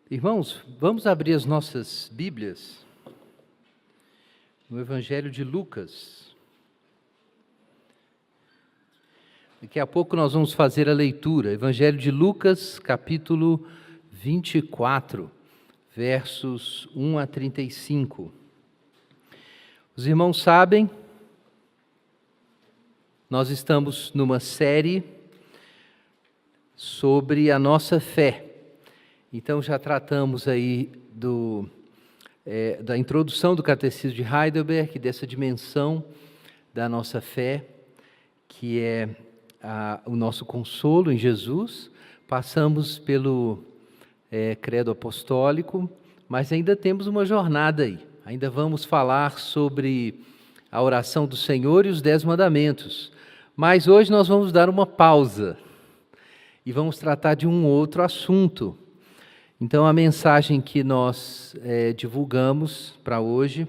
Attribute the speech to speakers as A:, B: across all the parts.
A: Irmãos, vamos abrir as nossas Bíblias no Evangelho de Lucas. Daqui a pouco nós vamos fazer a leitura. Evangelho de Lucas, capítulo 24, versos 1 a 35. Os irmãos sabem, nós estamos numa série sobre a nossa fé. Então já tratamos aí da introdução do Catecismo de Heidelberg, dessa dimensão da nossa fé, que é o nosso consolo em Jesus. Passamos pelo credo apostólico, mas ainda temos uma jornada aí. Ainda vamos falar sobre a oração do Senhor e os 10 mandamentos. Mas hoje nós vamos dar uma pausa e vamos tratar de um outro assunto. Então, a mensagem que nós divulgamos para hoje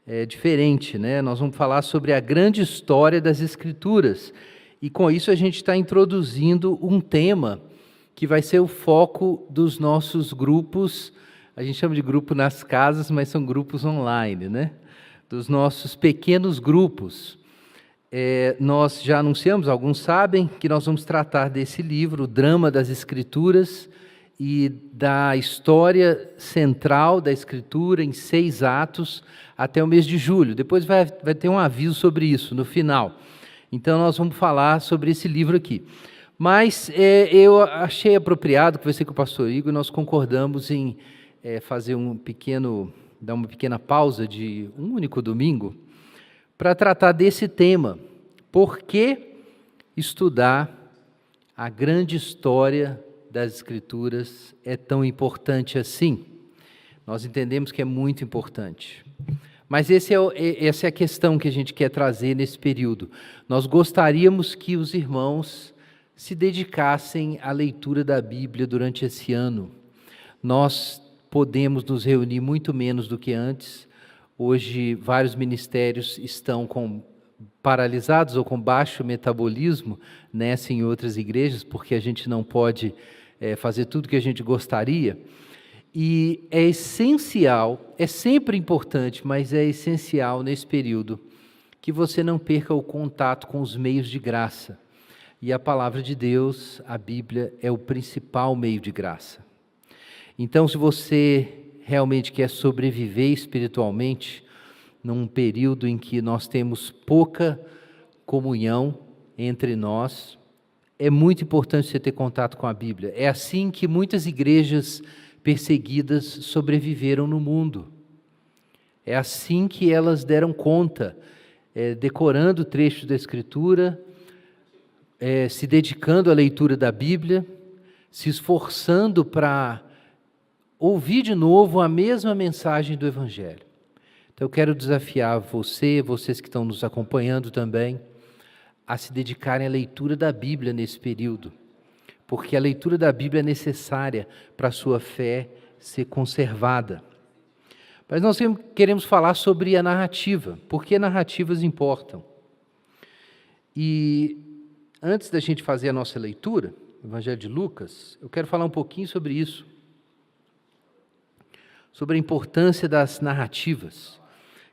A: é diferente, né? Nós vamos falar sobre a grande história das Escrituras. E com isso a gente está introduzindo um tema que vai ser o foco dos nossos grupos. A gente chama de grupo nas casas, mas são grupos online, né? Dos nossos pequenos grupos. Nós já anunciamos, alguns sabem, que nós vamos tratar desse livro, O Drama das Escrituras, e da história central da Escritura em 6 atos até o mês de julho. Depois vai ter um aviso sobre isso no final. Então nós vamos falar sobre esse livro aqui. Mas eu achei apropriado, conversei com o pastor Igor, e nós concordamos em fazer dar uma pequena pausa de um único domingo para tratar desse tema. Por que estudar a grande história das Escrituras é tão importante assim? Nós entendemos que é muito importante. Mas essa é a questão que a gente quer trazer nesse período. Nós gostaríamos que os irmãos se dedicassem à leitura da Bíblia durante esse ano. Nós podemos nos reunir muito menos do que antes. Hoje, vários ministérios estão paralisados ou com baixo metabolismo nessa e em outras igrejas, porque a gente não pode fazer tudo que a gente gostaria. E é essencial, é sempre importante, mas é essencial nesse período que você não perca o contato com os meios de graça. E a palavra de Deus, a Bíblia, é o principal meio de graça. Então, se você realmente quer sobreviver espiritualmente, num período em que nós temos pouca comunhão entre nós, é muito importante você ter contato com a Bíblia. É assim que muitas igrejas perseguidas sobreviveram no mundo. É assim que elas deram conta, decorando trechos da Escritura, se dedicando à leitura da Bíblia, se esforçando para ouvir de novo a mesma mensagem do Evangelho. Então eu quero desafiar vocês que estão nos acompanhando também, a se dedicarem à leitura da Bíblia nesse período, porque a leitura da Bíblia é necessária para a sua fé ser conservada. Mas nós queremos falar sobre a narrativa, porque narrativas importam. E antes da gente fazer a nossa leitura, o Evangelho de Lucas, eu quero falar um pouquinho sobre isso, sobre a importância das narrativas.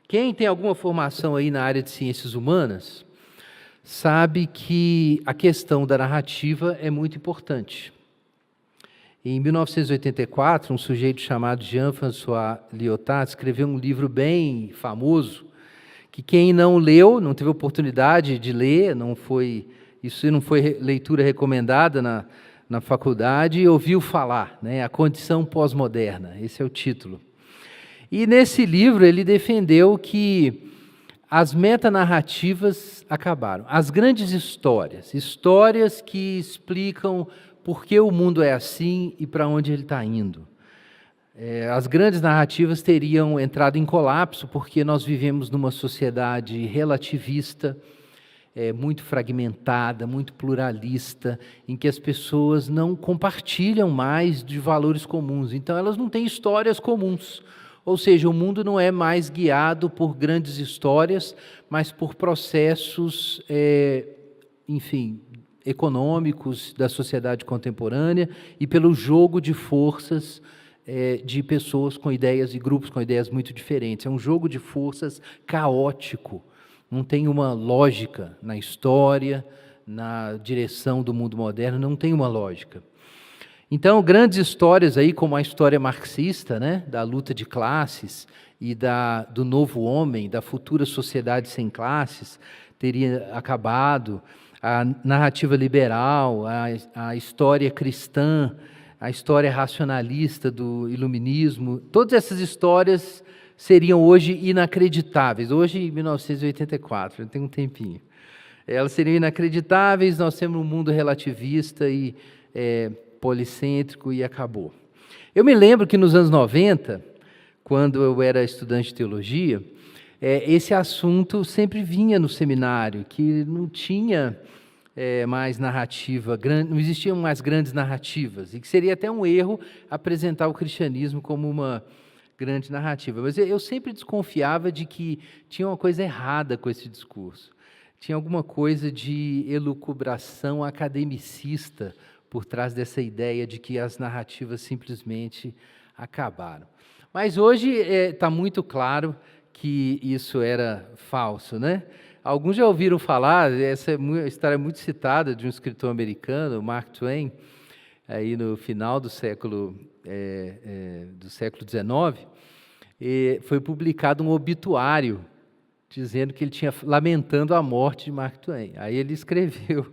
A: Quem tem alguma formação aí na área de ciências humanas, sabe que a questão da narrativa é muito importante. Em 1984, um sujeito chamado Jean-François Lyotard escreveu um livro bem famoso, que quem não leu, não teve oportunidade de ler, isso não foi leitura recomendada na faculdade, ouviu falar, né? A Condição Pós-Moderna, esse é o título. E nesse livro ele defendeu que as metanarrativas acabaram. As grandes histórias que explicam por que o mundo é assim e para onde ele está indo. As grandes narrativas teriam entrado em colapso porque nós vivemos numa sociedade relativista, muito fragmentada, muito pluralista, em que as pessoas não compartilham mais de valores comuns. Então elas não têm histórias comuns. Ou seja, o mundo não é mais guiado por grandes histórias, mas por processos, econômicos da sociedade contemporânea e pelo jogo de forças de pessoas com ideias e grupos com ideias muito diferentes. É um jogo de forças caótico. Não tem uma lógica na história, na direção do mundo moderno, não tem uma lógica. Então, grandes histórias aí, como a história marxista, né, da luta de classes e do novo homem, da futura sociedade sem classes, teria acabado. A narrativa liberal, a história cristã, a história racionalista do iluminismo, todas essas histórias seriam hoje inacreditáveis. Hoje, em 1984, tem um tempinho. Elas seriam inacreditáveis, nós temos um mundo relativista e policêntrico e acabou. Eu me lembro que nos anos 90, quando eu era estudante de teologia, esse assunto sempre vinha no seminário, que não tinha mais narrativa, não existiam mais grandes narrativas, e que seria até um erro apresentar o cristianismo como uma grande narrativa. Mas eu sempre desconfiava de que tinha uma coisa errada com esse discurso. Tinha alguma coisa de elucubração academicista por trás dessa ideia de que as narrativas simplesmente acabaram. Mas hoje está muito claro que isso era falso, né? Alguns já ouviram falar, essa história é muito citada, de um escritor americano, Mark Twain, aí no final do século XIX, foi publicado um obituário dizendo que ele tinha lamentando a morte de Mark Twain. Aí ele escreveu,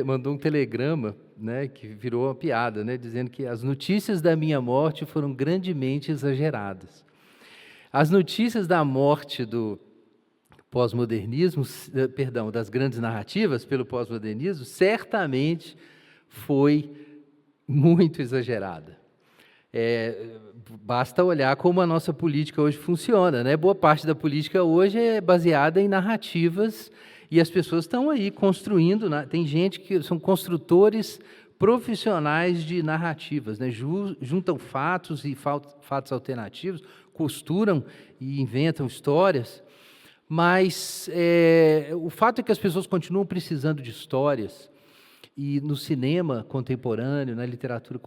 A: mandou um telegrama, né, que virou uma piada, né, dizendo que as notícias da minha morte foram grandemente exageradas. As notícias da morte do pós-modernismo, das grandes narrativas pelo pós-modernismo, certamente foi muito exagerada. Basta olhar como a nossa política hoje funciona, né? Boa parte da política hoje é baseada em narrativas e as pessoas estão aí construindo, tem gente que são construtores profissionais de narrativas, né? Juntam fatos e fatos alternativos, costuram e inventam histórias, mas o fato é que as pessoas continuam precisando de histórias, e no cinema contemporâneo, na literatura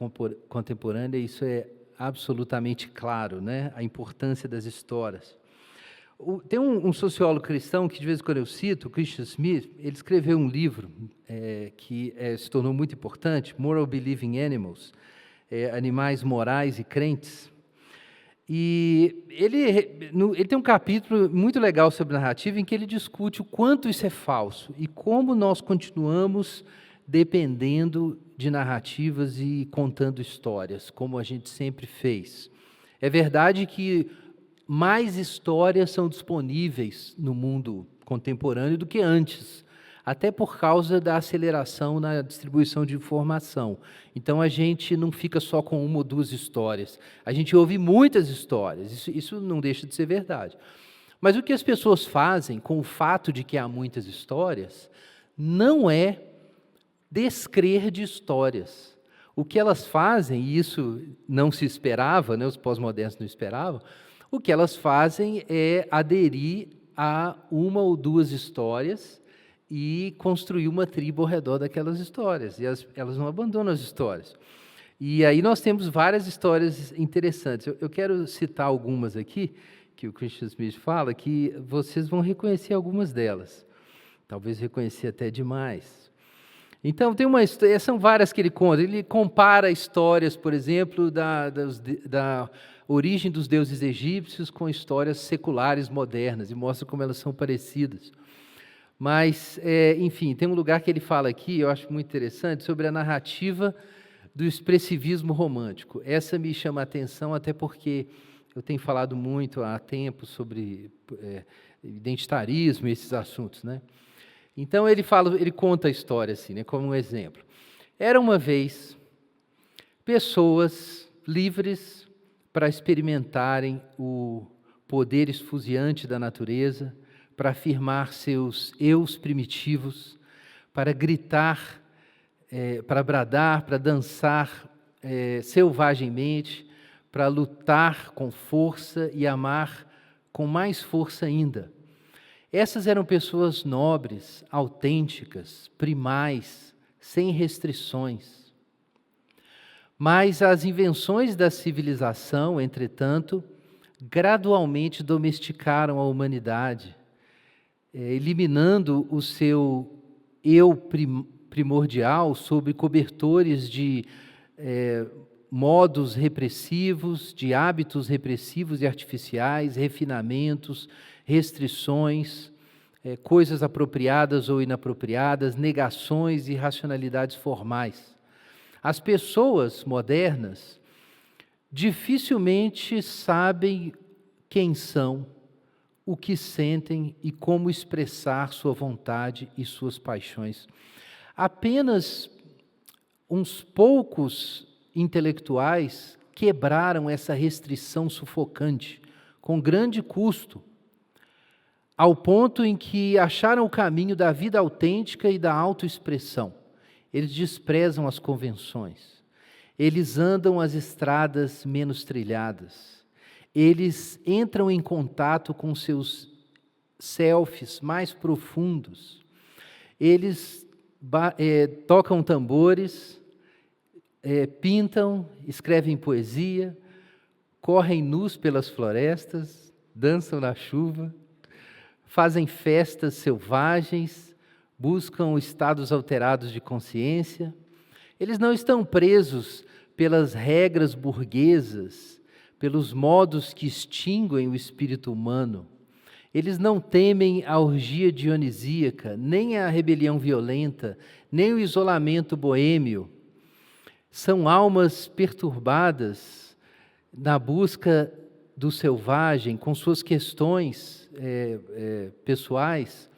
A: contemporânea, isso é absolutamente claro, né? A importância das histórias. Tem um sociólogo cristão que de vez em quando eu cito, o Christian Smith, ele escreveu um livro que se tornou muito importante, Moral Believing Animals, Animais Morais e Crentes. E ele tem um capítulo muito legal sobre narrativa em que ele discute o quanto isso é falso e como nós continuamos dependendo de narrativas e contando histórias, como a gente sempre fez. É verdade que mais histórias são disponíveis no mundo contemporâneo do que antes, até por causa da aceleração na distribuição de informação. Então, a gente não fica só com uma ou duas histórias, a gente ouve muitas histórias, isso não deixa de ser verdade. Mas o que as pessoas fazem com o fato de que há muitas histórias, não é descrer de histórias. O que elas fazem, e isso não se esperava, né, os pós-modernos não esperavam, o que elas fazem é aderir a uma ou duas histórias e construir uma tribo ao redor daquelas histórias, e elas não abandonam as histórias. E aí nós temos várias histórias interessantes. Eu quero citar algumas aqui, que o Christian Smith fala, que vocês vão reconhecer algumas delas. Talvez reconhecer até demais. Então, são várias que ele conta. Ele compara histórias, por exemplo, da origem dos deuses egípcios com histórias seculares modernas e mostra como elas são parecidas. Mas, enfim, tem um lugar que ele fala aqui, eu acho muito interessante, sobre a narrativa do expressivismo romântico. Essa me chama a atenção, até porque eu tenho falado muito há tempo sobre identitarismo e esses assuntos, né? Então ele conta a história assim, né, como um exemplo. Era uma vez pessoas livres para experimentarem o poder esfuziante da natureza, para afirmar seus eus primitivos, para gritar, para bradar, para dançar selvagemente, para lutar com força e amar com mais força ainda. Essas eram pessoas nobres, autênticas, primais, sem restrições. Mas as invenções da civilização, entretanto, gradualmente domesticaram a humanidade, eliminando o seu eu primordial sob cobertores de modos repressivos, de hábitos repressivos e artificiais, refinamentos, restrições, coisas apropriadas ou inapropriadas, negações e racionalidades formais. As pessoas modernas dificilmente sabem quem são, o que sentem e como expressar sua vontade e suas paixões. Apenas uns poucos intelectuais quebraram essa restrição sufocante, com grande custo, ao ponto em que acharam o caminho da vida autêntica e da autoexpressão. Eles desprezam as convenções, eles andam as estradas menos trilhadas, eles entram em contato com seus selfies mais profundos, eles tocam tambores, pintam, escrevem poesia, correm nus pelas florestas, dançam na chuva, fazem festas selvagens, buscam estados alterados de consciência. Eles não estão presos pelas regras burguesas, pelos modos que extinguem o espírito humano. Eles não temem a orgia dionisíaca, nem a rebelião violenta, nem o isolamento boêmio. São almas perturbadas na busca do selvagem, com suas questões pessoais,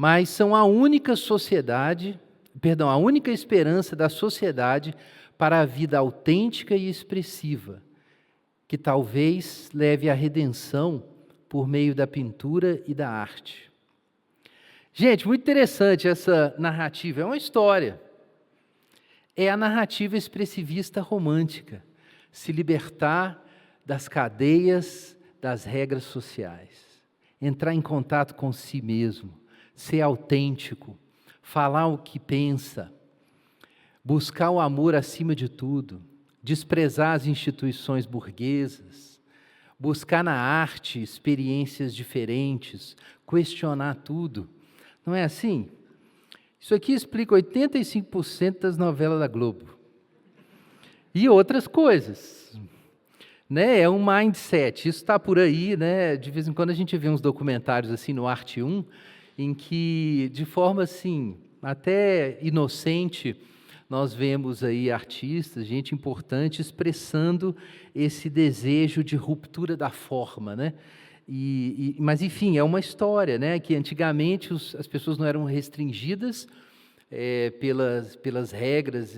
A: mas são a única a única esperança da sociedade para a vida autêntica e expressiva, que talvez leve à redenção por meio da pintura e da arte. Gente, muito interessante essa narrativa, é uma história. É a narrativa expressivista romântica, se libertar das cadeias das regras sociais, entrar em contato com si mesmo, ser autêntico, falar o que pensa, buscar o amor acima de tudo, desprezar as instituições burguesas, buscar na arte experiências diferentes, questionar tudo. Não é assim? Isso aqui explica 85% das novelas da Globo. E outras coisas. Né? É um mindset, isso está por aí, né? De vez em quando a gente vê uns documentários assim no Arte 1, em que, de forma assim, até inocente, nós vemos aí artistas, gente importante, expressando esse desejo de ruptura da forma, né? Mas, enfim, é uma história, né? Que antigamente as pessoas não eram restringidas pelas regras,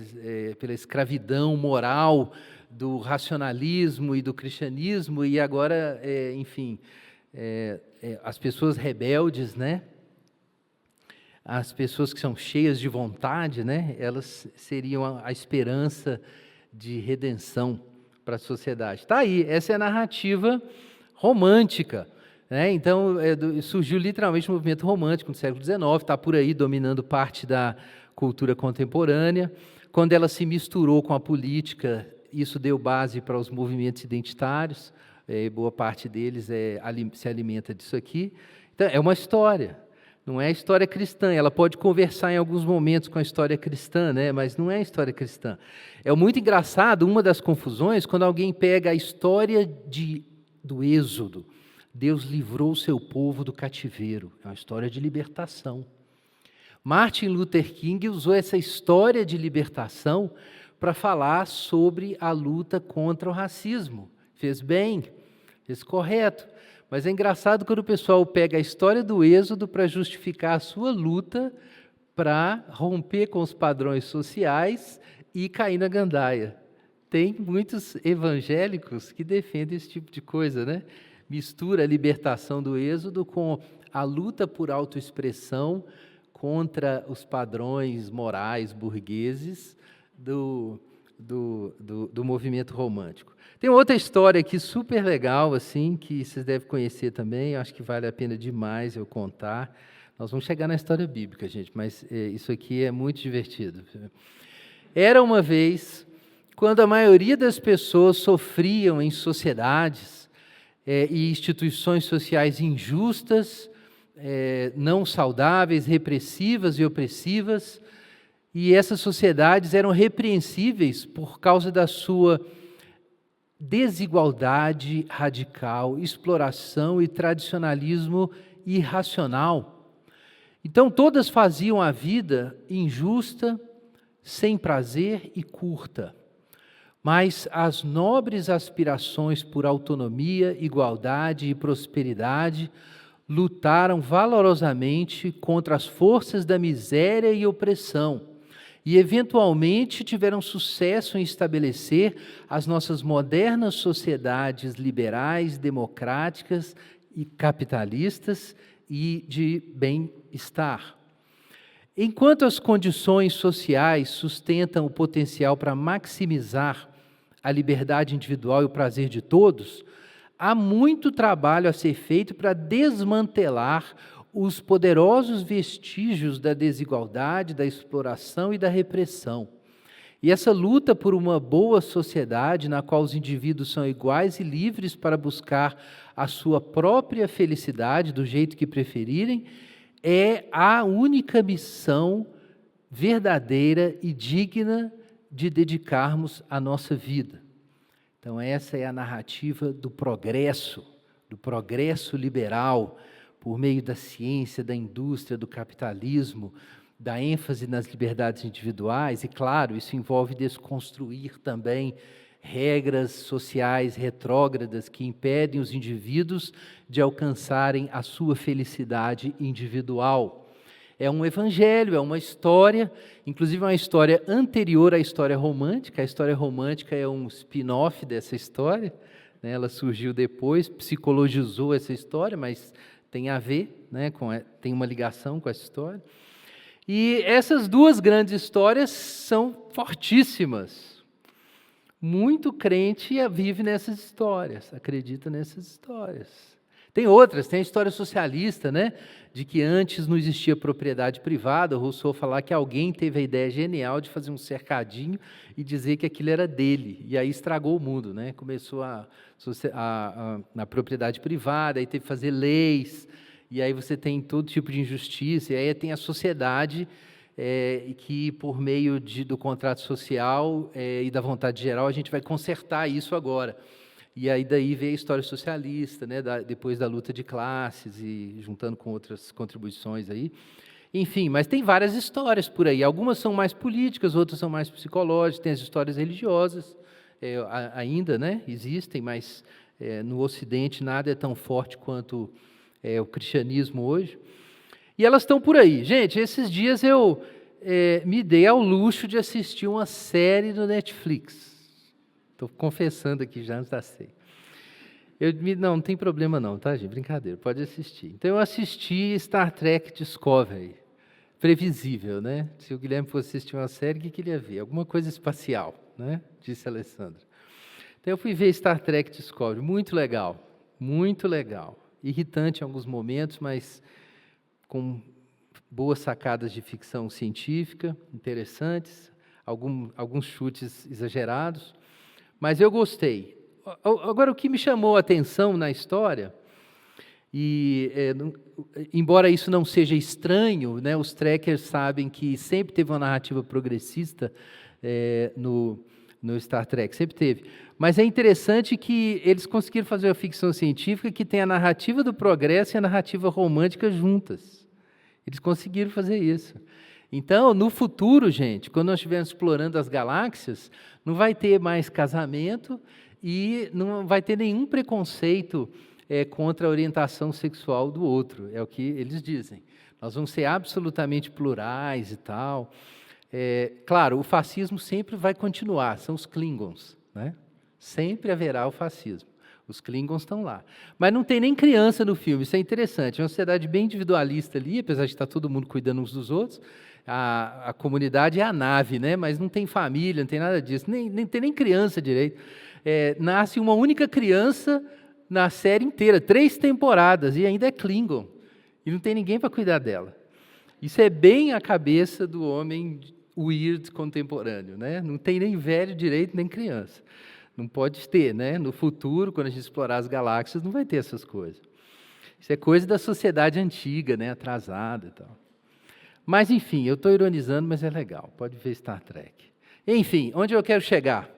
A: pela escravidão moral do racionalismo e do cristianismo, e agora, enfim, as pessoas rebeldes, né? As pessoas que são cheias de vontade, né? Elas seriam a esperança de redenção para a sociedade. Está aí, essa é a narrativa romântica, né? Então, surgiu literalmente o movimento romântico no século XIX, está por aí dominando parte da cultura contemporânea. Quando ela se misturou com a política, isso deu base para os movimentos identitários, boa parte deles se alimenta disso aqui. Então, é uma história, não é história cristã, ela pode conversar em alguns momentos com a história cristã, né? Mas não é história cristã. É muito engraçado, uma das confusões, quando alguém pega a história do Êxodo, Deus livrou o seu povo do cativeiro, é uma história de libertação. Martin Luther King usou essa história de libertação para falar sobre a luta contra o racismo. Fez bem, fez correto. Mas é engraçado quando o pessoal pega a história do Êxodo para justificar a sua luta para romper com os padrões sociais e cair na gandaia. Tem muitos evangélicos que defendem esse tipo de coisa, né? Mistura a libertação do Êxodo com a luta por autoexpressão contra os padrões morais burgueses do movimento romântico. Tem outra história aqui super legal, assim, que vocês devem conhecer também, acho que vale a pena demais eu contar. Nós vamos chegar na história bíblica, gente, mas isso aqui é muito divertido. Era uma vez quando a maioria das pessoas sofriam em sociedades e instituições sociais injustas, não saudáveis, repressivas e opressivas, e essas sociedades eram repreensíveis por causa da sua desigualdade radical, exploração e tradicionalismo irracional. Então, todas faziam a vida injusta, sem prazer e curta. Mas as nobres aspirações por autonomia, igualdade e prosperidade lutaram valorosamente contra as forças da miséria e opressão e, eventualmente, tiveram sucesso em estabelecer as nossas modernas sociedades liberais, democráticas e capitalistas e de bem-estar. Enquanto as condições sociais sustentam o potencial para maximizar a liberdade individual e o prazer de todos, há muito trabalho a ser feito para desmantelar os poderosos vestígios da desigualdade, da exploração e da repressão. E essa luta por uma boa sociedade, na qual os indivíduos são iguais e livres para buscar a sua própria felicidade do jeito que preferirem, é a única missão verdadeira e digna de dedicarmos a nossa vida. Então, essa é a narrativa do progresso liberal, por meio da ciência, da indústria, do capitalismo, da ênfase nas liberdades individuais, e claro, isso envolve desconstruir também regras sociais retrógradas que impedem os indivíduos de alcançarem a sua felicidade individual. É um evangelho, é uma história, inclusive uma história anterior à história romântica. A história romântica é um spin-off dessa história, né? Ela surgiu depois, psicologizou essa história, mas tem a ver, né, tem uma ligação com essa história. E essas duas grandes histórias são fortíssimas. Muito crente vive nessas histórias, acredita nessas histórias. Tem outras, tem a história socialista, né? De que antes não existia propriedade privada. O Rousseau falar que alguém teve a ideia genial de fazer um cercadinho e dizer que aquilo era dele. E aí estragou o mundo, né? Começou a propriedade privada, aí teve que fazer leis, e aí você tem todo tipo de injustiça, e aí tem a sociedade que por meio do contrato social e da vontade geral a gente vai consertar isso agora. E aí daí veio a história socialista, né, depois da luta de classes e juntando com outras contribuições aí. Enfim, mas tem várias histórias por aí. Algumas são mais políticas, outras são mais psicológicas, tem as histórias religiosas, ainda, né, existem, mas no Ocidente nada é tão forte quanto o cristianismo hoje. E elas estão por aí. Gente, esses dias eu me dei ao luxo de assistir uma série no Netflix. Estou confessando aqui já antes da ceia. Não tem problema não, tá, gente? Brincadeira, pode assistir. Então eu assisti Star Trek Discovery. Previsível, né? Se o Guilherme fosse assistir uma série, o que ele ia ver? Alguma coisa espacial, né? Disse a Alessandra. Então eu fui ver Star Trek Discovery, muito legal. Irritante em alguns momentos, mas com boas sacadas de ficção científica, interessantes, alguns chutes exagerados. Mas eu gostei. Agora, o que me chamou a atenção na história, embora isso não seja estranho, né, os trekkers sabem que sempre teve uma narrativa progressista no Star Trek, sempre teve. Mas é interessante que eles conseguiram fazer uma ficção científica que tem a narrativa do progresso e a narrativa romântica juntas. Eles conseguiram fazer isso. Então, no futuro, gente, quando nós estivermos explorando as galáxias, não vai ter mais casamento e não vai ter nenhum preconceito contra a orientação sexual do outro, é o que eles dizem. Nós vamos ser absolutamente plurais e tal. Claro, o fascismo sempre vai continuar, são os Klingons, né? Sempre haverá o fascismo. Os Klingons estão lá. Mas não tem nem criança no filme, isso é interessante. É uma sociedade bem individualista ali, apesar de estar todo mundo cuidando uns dos outros. A comunidade é a nave, né? Mas não tem família, não tem nada disso, nem tem nem criança direito. Nasce uma única criança na série inteira, 3 temporadas, e ainda é Klingon. E não tem ninguém para cuidar dela. Isso é bem a cabeça do homem weird contemporâneo, né? Não tem nem velho direito, nem criança. Não pode ter, né? No futuro, quando a gente explorar as galáxias, não vai ter essas coisas. Isso é coisa da sociedade antiga, né? Atrasada e tal. Mas, enfim, eu estou ironizando, mas é legal. Pode ver Star Trek. Enfim, onde eu quero chegar?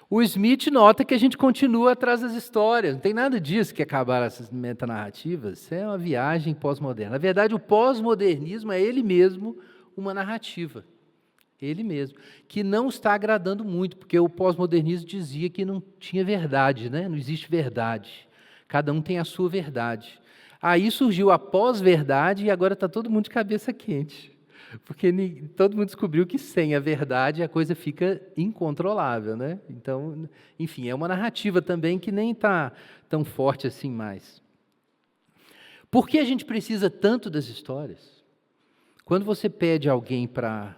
A: O Smith nota que a gente continua atrás das histórias. Não tem nada disso que acabaram essas metanarrativas. Isso é uma viagem pós-moderna. Na verdade, o pós-modernismo é ele mesmo uma narrativa. Ele mesmo. Que não está agradando muito, porque o pós-modernismo dizia que não tinha verdade, né? Não existe verdade. Cada um tem a sua verdade. Aí surgiu a pós-verdade e agora está todo mundo de cabeça quente. Porque todo mundo descobriu que sem a verdade a coisa fica incontrolável, né? Então, enfim, é uma narrativa também que nem está tão forte assim mais. Por que a gente precisa tanto das histórias? Quando você pede alguém para...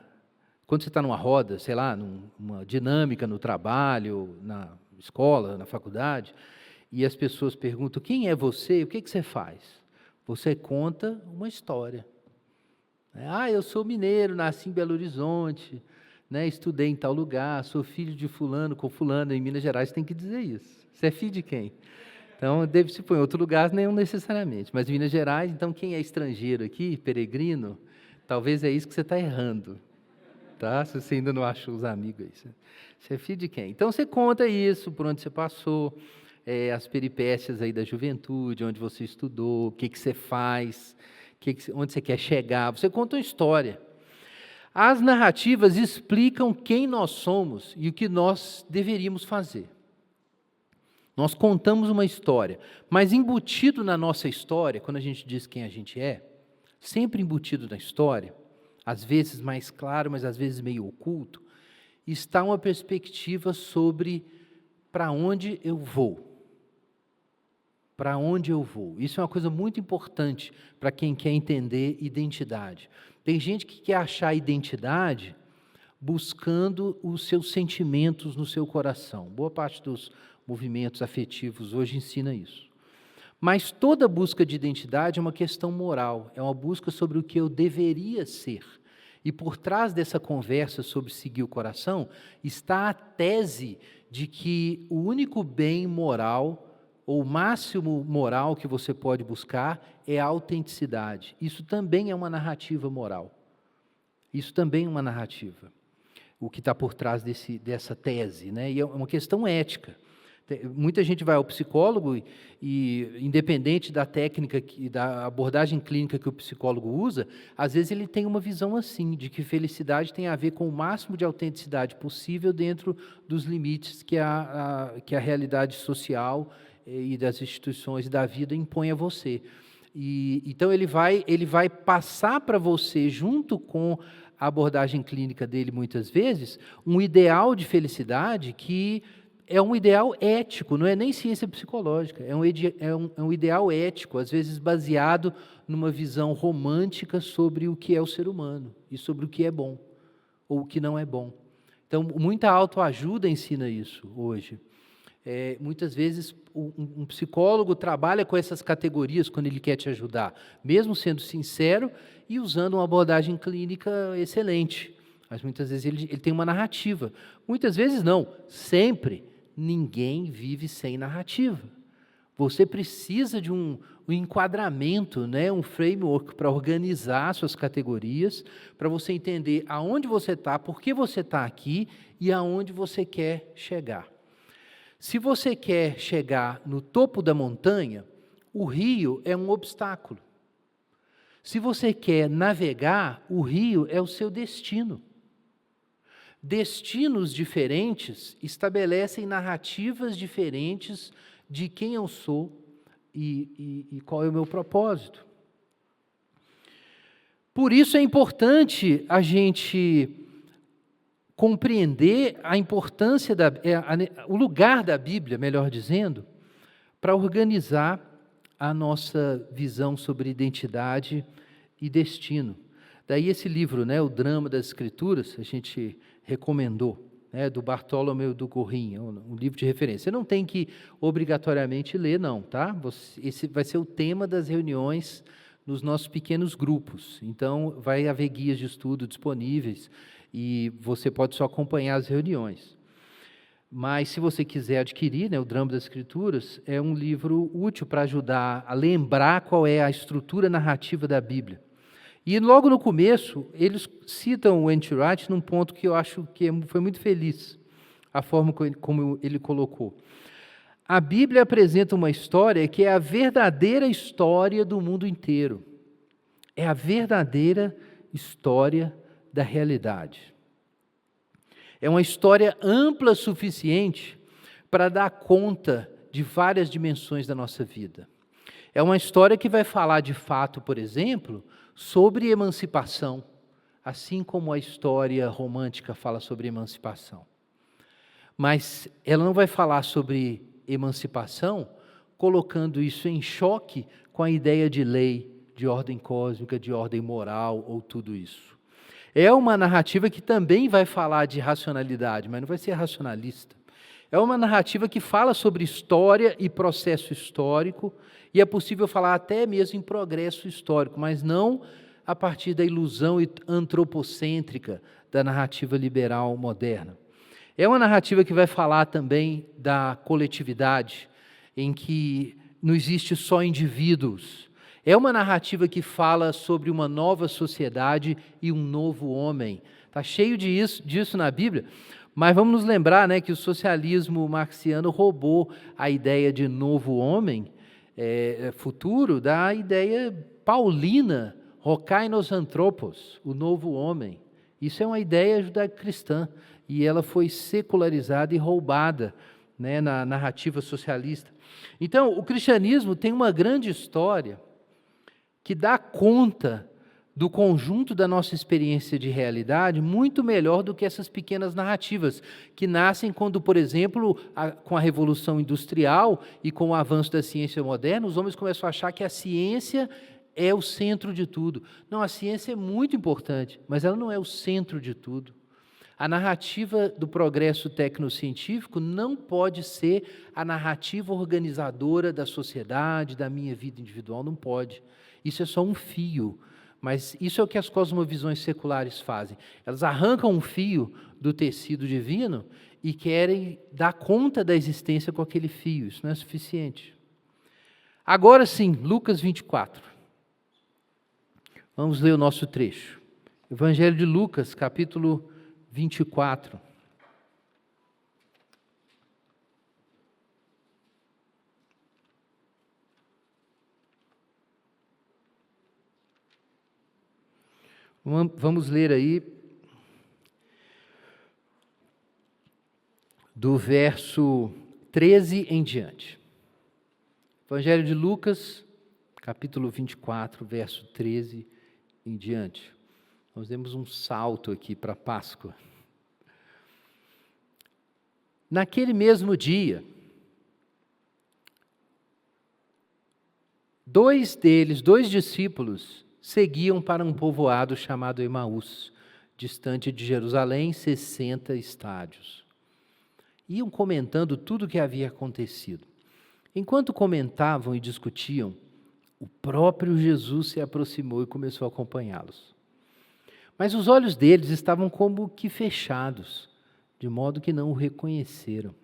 A: Quando você está numa roda, sei lá, numa dinâmica no trabalho, na escola, na faculdade, e as pessoas perguntam, quem é você? O que você faz? Você conta uma história. Eu sou mineiro, nasci em Belo Horizonte, né, estudei em tal lugar, sou filho de fulano com fulano. Em Minas Gerais tem que dizer isso. Você é filho de quem? Então, deve se pôr em outro lugar, não necessariamente. Mas em Minas Gerais, então, quem é estrangeiro aqui, peregrino, talvez é isso que você está errando. Tá? Se você ainda não achou os amigos aí. Você é filho de quem? Então, você conta isso, por onde você passou, as peripécias aí da juventude, onde você estudou, o que você faz, onde você quer chegar. Você conta uma história. As narrativas explicam quem nós somos e o que nós deveríamos fazer. Nós contamos uma história, mas embutido na nossa história, quando a gente diz quem a gente é, sempre embutido na história, às vezes mais claro, mas às vezes meio oculto, está uma perspectiva sobre para onde eu vou. Para onde eu vou. Isso é uma coisa muito importante para quem quer entender identidade. Tem gente que quer achar identidade buscando os seus sentimentos no seu coração. Boa parte dos movimentos afetivos hoje ensina isso. Mas toda busca de identidade é uma questão moral, é uma busca sobre o que eu deveria ser. E por trás dessa conversa sobre seguir o coração, está a tese de que o único bem moral, ou o máximo moral que você pode buscar, é a autenticidade. Isso também é uma narrativa moral. Isso também é uma narrativa. O que está por trás dessa tese, né? E é uma questão ética. Muita gente vai ao psicólogo e, independente da técnica, da abordagem clínica que o psicólogo usa, às vezes ele tem uma visão assim, de que felicidade tem a ver com o máximo de autenticidade possível dentro dos limites que a realidade social e das instituições da vida impõe a você. Então ele vai passar para você, junto com a abordagem clínica dele muitas vezes, um ideal de felicidade que é um ideal ético, não é nem ciência psicológica, é um ideal ético, às vezes baseado numa visão romântica sobre o que é o ser humano e sobre o que é bom ou o que não é bom. Então, muita autoajuda ensina isso hoje. Muitas vezes um psicólogo trabalha com essas categorias quando ele quer te ajudar, mesmo sendo sincero e usando uma abordagem clínica excelente. Mas muitas vezes ele tem uma narrativa. Muitas vezes não, sempre. Ninguém vive sem narrativa. Você precisa de um enquadramento, né, um framework para organizar suas categorias, para você entender aonde você está, por que você está aqui e aonde você quer chegar. Se você quer chegar no topo da montanha, o rio é um obstáculo. Se você quer navegar, o rio é o seu destino. Destinos diferentes estabelecem narrativas diferentes de quem eu sou e qual é o meu propósito. Por isso é importante a gente compreender a importância, o lugar da Bíblia, melhor dizendo, para organizar a nossa visão sobre identidade e destino. Daí esse livro, né, O Drama das Escrituras, a gente recomendou, né, do Bartholomew du Gorrin, um livro de referência. Você não tem que obrigatoriamente ler, não, tá? Esse vai ser o tema das reuniões nos nossos pequenos grupos. Então, vai haver guias de estudo disponíveis e você pode só acompanhar as reuniões. Mas, se você quiser adquirir, né, o Drama das Escrituras, é um livro útil para ajudar a lembrar qual é a estrutura narrativa da Bíblia. E logo no começo, eles citam o N.T. Wright num ponto que eu acho que foi muito feliz, a forma como ele colocou. A Bíblia apresenta uma história que é a verdadeira história do mundo inteiro. É a verdadeira história da realidade. É uma história ampla o suficiente para dar conta de várias dimensões da nossa vida. É uma história que vai falar de fato, por exemplo, sobre emancipação, assim como a história romântica fala sobre emancipação. Mas ela não vai falar sobre emancipação colocando isso em choque com a ideia de lei, de ordem cósmica, de ordem moral ou tudo isso. É uma narrativa que também vai falar de racionalidade, mas não vai ser racionalista. É uma narrativa que fala sobre história e processo histórico, e é possível falar até mesmo em progresso histórico, mas não a partir da ilusão antropocêntrica da narrativa liberal moderna. É uma narrativa que vai falar também da coletividade, em que não existe só indivíduos. É uma narrativa que fala sobre uma nova sociedade e um novo homem. Está cheio disso na Bíblia, mas vamos nos lembrar, né, que o socialismo marxiano roubou a ideia de novo homem futuro da ideia paulina, Hokainos Anthropos, o novo homem. Isso é uma ideia judaico-cristã e ela foi secularizada e roubada, né, na narrativa socialista. Então, o cristianismo tem uma grande história que dá conta do conjunto da nossa experiência de realidade muito melhor do que essas pequenas narrativas, que nascem quando, por exemplo, com a Revolução Industrial e com o avanço da ciência moderna, os homens começam a achar que a ciência é o centro de tudo. Não, a ciência é muito importante, mas ela não é o centro de tudo. A narrativa do progresso tecnocientífico não pode ser a narrativa organizadora da sociedade, da minha vida individual, não pode. Isso é só um fio, mas isso é o que as cosmovisões seculares fazem. Elas arrancam um fio do tecido divino e querem dar conta da existência com aquele fio. Isso não é suficiente. Agora sim, Lucas 24. Vamos ler o nosso trecho. Evangelho de Lucas, capítulo 24. Vamos ler aí do verso 13 em diante. Evangelho de Lucas, capítulo 24, verso 13 em diante. Nós demos um salto aqui para a Páscoa. Naquele mesmo dia, dois discípulos, seguiam para um povoado chamado Emaús, distante de Jerusalém, 60 estádios. Iam comentando tudo o que havia acontecido. Enquanto comentavam e discutiam, o próprio Jesus se aproximou e começou a acompanhá-los. Mas os olhos deles estavam como que fechados, de modo que não o reconheceram.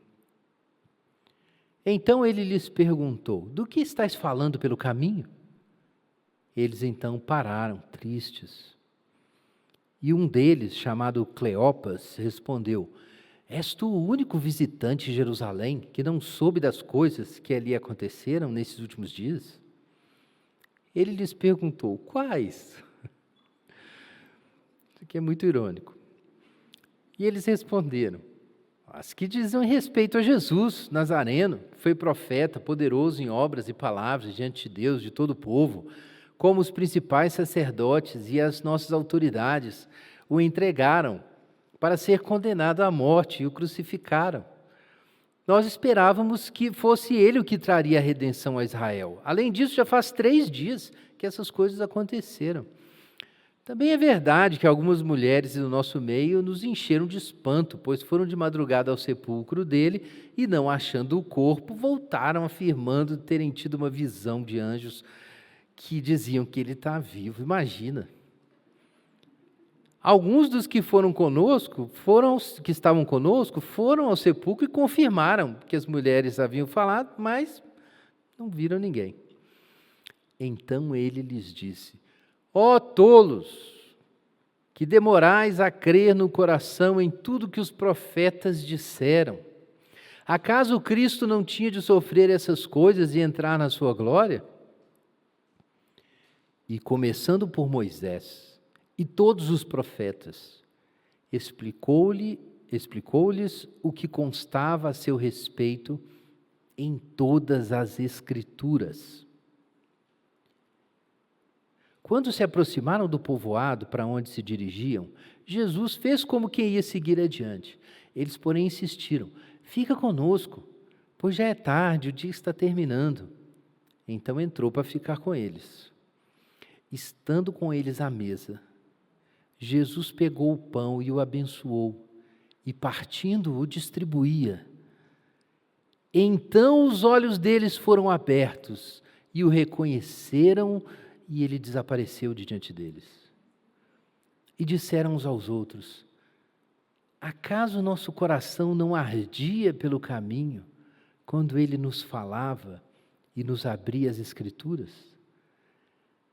A: Então ele lhes perguntou: do que estáis falando pelo caminho? Eles então pararam, tristes. E um deles, chamado Cleopas, respondeu: és tu o único visitante em Jerusalém que não soube das coisas que ali aconteceram nesses últimos dias? Ele lhes perguntou: quais? Isso aqui é muito irônico. E eles responderam: as que dizem respeito a Jesus Nazareno, que foi profeta, poderoso em obras e palavras diante de Deus, de todo o povo, como os principais sacerdotes e as nossas autoridades o entregaram para ser condenado à morte e o crucificaram. Nós esperávamos que fosse ele o que traria a redenção a Israel. Além disso, já faz 3 dias que essas coisas aconteceram. Também é verdade que algumas mulheres do nosso meio nos encheram de espanto, pois foram de madrugada ao sepulcro dele e, não achando o corpo, voltaram afirmando terem tido uma visão de anjos que diziam que ele está vivo. Imagina. Alguns dos que foram conosco, que estavam conosco, foram ao sepulcro e confirmaram que as mulheres haviam falado, mas não viram ninguém. Então ele lhes disse: ó tolos, que demorais a crer no coração em tudo que os profetas disseram. Acaso Cristo não tinha de sofrer essas coisas e entrar na sua glória? E começando por Moisés e todos os profetas, explicou-lhes o que constava a seu respeito em todas as Escrituras. Quando se aproximaram do povoado para onde se dirigiam, Jesus fez como quem ia seguir adiante. Eles, porém, insistiram: fica conosco, pois já é tarde, o dia está terminando. Então entrou para ficar com eles. Estando com eles à mesa, Jesus pegou o pão e o abençoou, e partindo o distribuía. Então os olhos deles foram abertos, e o reconheceram, e ele desapareceu de diante deles. E disseram uns aos outros: acaso nosso coração não ardia pelo caminho, quando ele nos falava e nos abria as Escrituras?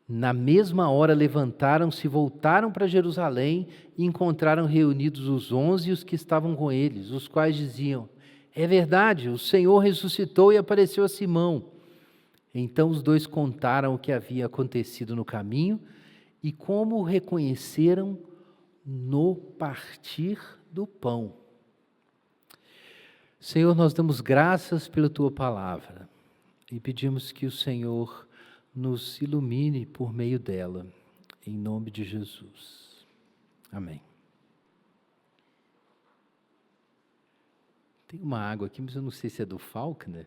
A: Na mesma hora levantaram-se e voltaram para Jerusalém e encontraram reunidos os 11 e os que estavam com eles, os quais diziam: é verdade, o Senhor ressuscitou e apareceu a Simão. Então os dois contaram o que havia acontecido no caminho e como o reconheceram no partir do pão. Senhor, nós damos graças pela Tua palavra e pedimos que o Senhor nos ilumine por meio dela, em nome de Jesus. Amém. Tem uma água aqui, mas eu não sei se é do Faulkner.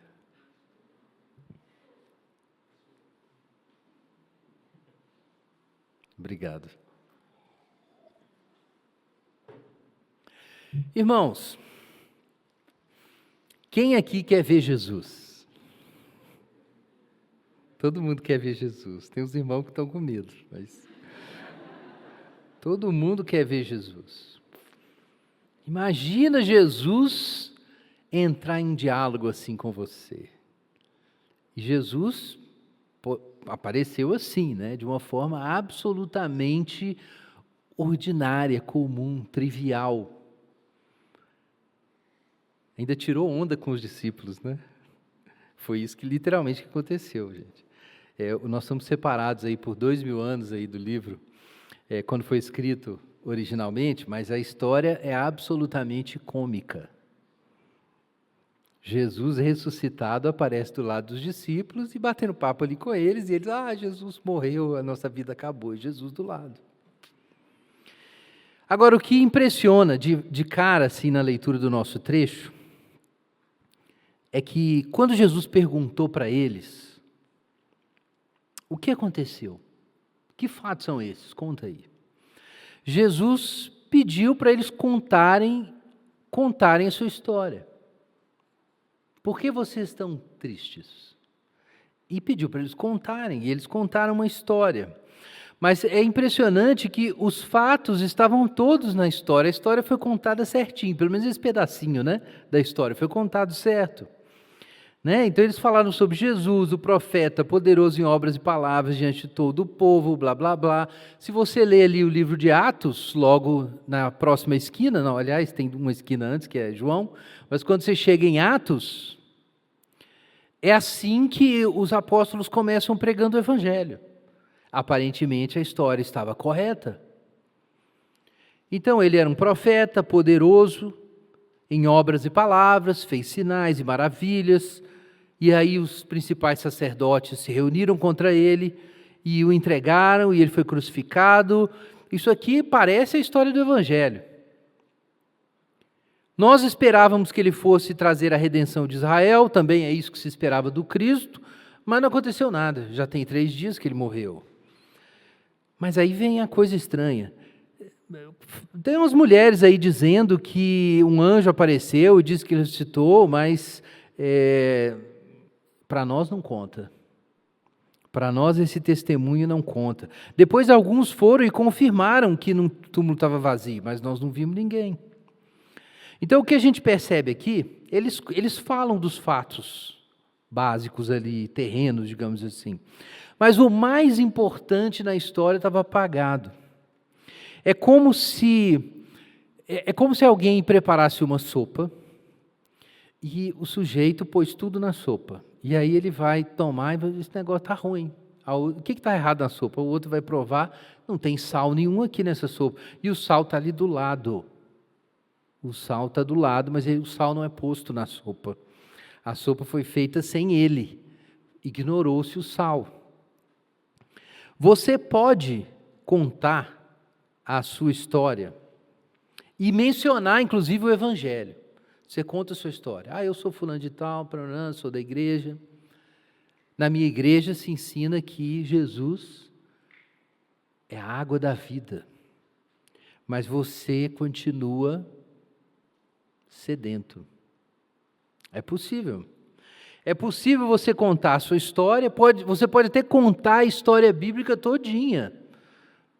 A: Obrigado. Irmãos, quem aqui quer ver Jesus? Todo mundo quer ver Jesus. Tem uns irmãos que estão com medo, mas todo mundo quer ver Jesus. Imagina Jesus entrar em diálogo assim com você. E Jesus apareceu assim, né? De uma forma absolutamente ordinária, comum, trivial. Ainda tirou onda com os discípulos, né? Foi isso que literalmente aconteceu, gente. Nós somos separados aí por 2000 anos aí do livro, quando foi escrito originalmente, mas a história é absolutamente cômica. Jesus ressuscitado aparece do lado dos discípulos e batendo papo ali com eles, e eles: Jesus morreu, a nossa vida acabou, e Jesus do lado. Agora, o que impressiona de cara assim na leitura do nosso trecho é que quando Jesus perguntou para eles o que aconteceu, que fatos são esses? Conta aí. Jesus pediu para eles contarem a sua história. Por que vocês estão tristes? E pediu para eles contarem, e eles contaram uma história. Mas é impressionante que os fatos estavam todos na história. A história foi contada certinho, pelo menos esse pedacinho, né, da história foi contado certo. Né? Então eles falaram sobre Jesus, o profeta, poderoso em obras e palavras diante de todo o povo, blá, blá, blá. Se você ler ali o livro de Atos, logo na próxima esquina, não, aliás, tem uma esquina antes, que é João, mas quando você chega em Atos, é assim que os apóstolos começam pregando o Evangelho. Aparentemente a história estava correta. Então ele era um profeta poderoso em obras e palavras, fez sinais e maravilhas, e aí os principais sacerdotes se reuniram contra ele e o entregaram, e ele foi crucificado. Isso aqui parece a história do Evangelho. Nós esperávamos que ele fosse trazer a redenção de Israel, também é isso que se esperava do Cristo, mas não aconteceu nada, já tem 3 dias que ele morreu. Mas aí vem a coisa estranha. Tem umas mulheres aí dizendo que um anjo apareceu e disse que ele ressuscitou, mas para nós não conta. Para nós esse testemunho não conta. Depois alguns foram e confirmaram que o túmulo estava vazio, mas nós não vimos ninguém. Então o que a gente percebe aqui, eles falam dos fatos básicos ali, terrenos, digamos assim. Mas o mais importante na história estava apagado. É como se alguém preparasse uma sopa e o sujeito pôs tudo na sopa. E aí ele vai tomar e vai dizer, esse negócio está ruim. O que está errado na sopa? O outro vai provar, não tem sal nenhum aqui nessa sopa. E o sal está ali do lado. O sal está do lado, mas o sal não é posto na sopa. A sopa foi feita sem ele. Ignorou-se o sal. Você pode contar a sua história e mencionar, inclusive, o Evangelho. Você conta a sua história. Eu sou fulano de tal, sou da igreja. Na minha igreja se ensina que Jesus é a água da vida. Mas você continua sedento. É possível. É possível você contar a sua história, você pode até contar a história bíblica todinha.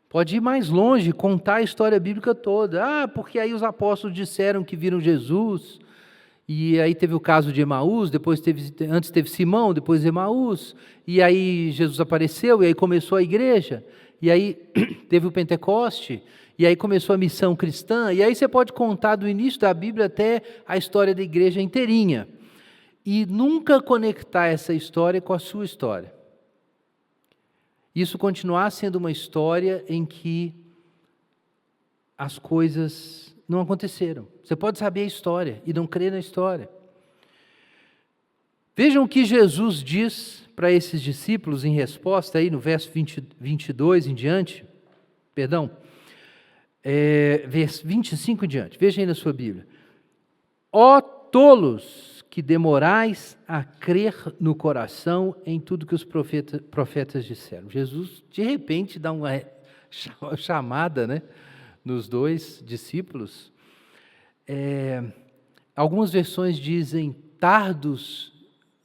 A: Pode ir mais longe, contar a história bíblica toda. Porque aí os apóstolos disseram que viram Jesus, e aí teve o caso de Emaús, antes teve Simão, depois Emaús, e aí Jesus apareceu, e aí começou a igreja, e aí teve o Pentecoste, e aí começou a missão cristã, e aí você pode contar do início da Bíblia até a história da igreja inteirinha, e nunca conectar essa história com a sua história. Isso continuar sendo uma história em que as coisas não aconteceram. Você pode saber a história e não crer na história. Vejam o que Jesus diz para esses discípulos em resposta, aí no verso 22 em diante, verso 25 em diante, veja aí na sua Bíblia. Ó tolos que demorais a crer no coração em tudo que os profetas disseram. Jesus, de repente, dá uma chamada, né, nos dois discípulos. Algumas versões dizem tardos,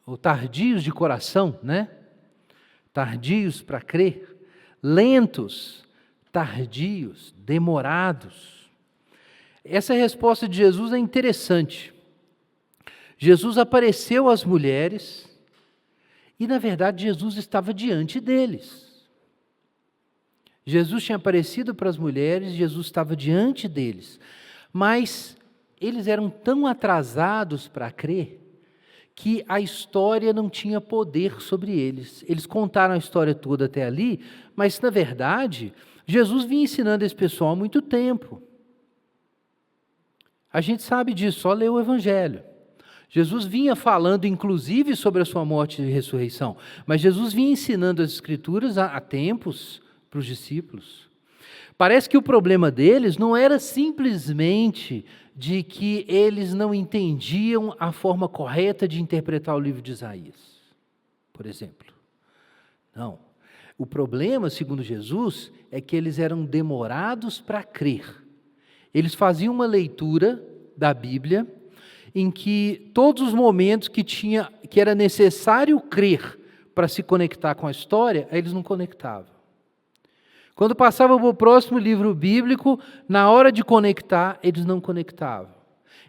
A: ou tardios de coração, né? Tardios para crer, lentos, tardios, demorados. Essa resposta de Jesus é interessante. Jesus apareceu às mulheres e, na verdade, Jesus estava diante deles. Jesus tinha aparecido para as mulheres, Jesus estava diante deles. Mas eles eram tão atrasados para crer que a história não tinha poder sobre eles. Eles contaram a história toda até ali, mas, na verdade, Jesus vinha ensinando esse pessoal há muito tempo. A gente sabe disso, só lê o Evangelho. Jesus vinha falando, inclusive, sobre a sua morte e ressurreição, mas Jesus vinha ensinando as Escrituras há tempos para os discípulos. Parece que o problema deles não era simplesmente de que eles não entendiam a forma correta de interpretar o livro de Isaías, por exemplo. Não. O problema, segundo Jesus, é que eles eram demorados para crer. Eles faziam uma leitura da Bíblia em que todos os momentos que era necessário crer para se conectar com a história, eles não conectavam. Quando passavam para o próximo livro bíblico, na hora de conectar, eles não conectavam.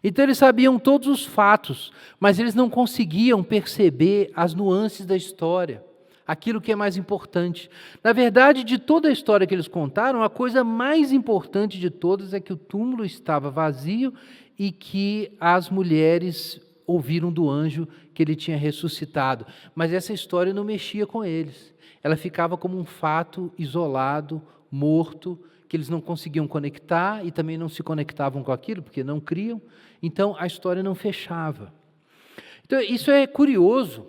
A: Então eles sabiam todos os fatos, mas eles não conseguiam perceber as nuances da história, aquilo que é mais importante. Na verdade, de toda a história que eles contaram, a coisa mais importante de todas é que o túmulo estava vazio e que as mulheres ouviram do anjo que ele tinha ressuscitado. Mas essa história não mexia com eles. Ela ficava como um fato isolado, morto, que eles não conseguiam conectar e também não se conectavam com aquilo, porque não criam. Então, a história não fechava. Então, isso é curioso,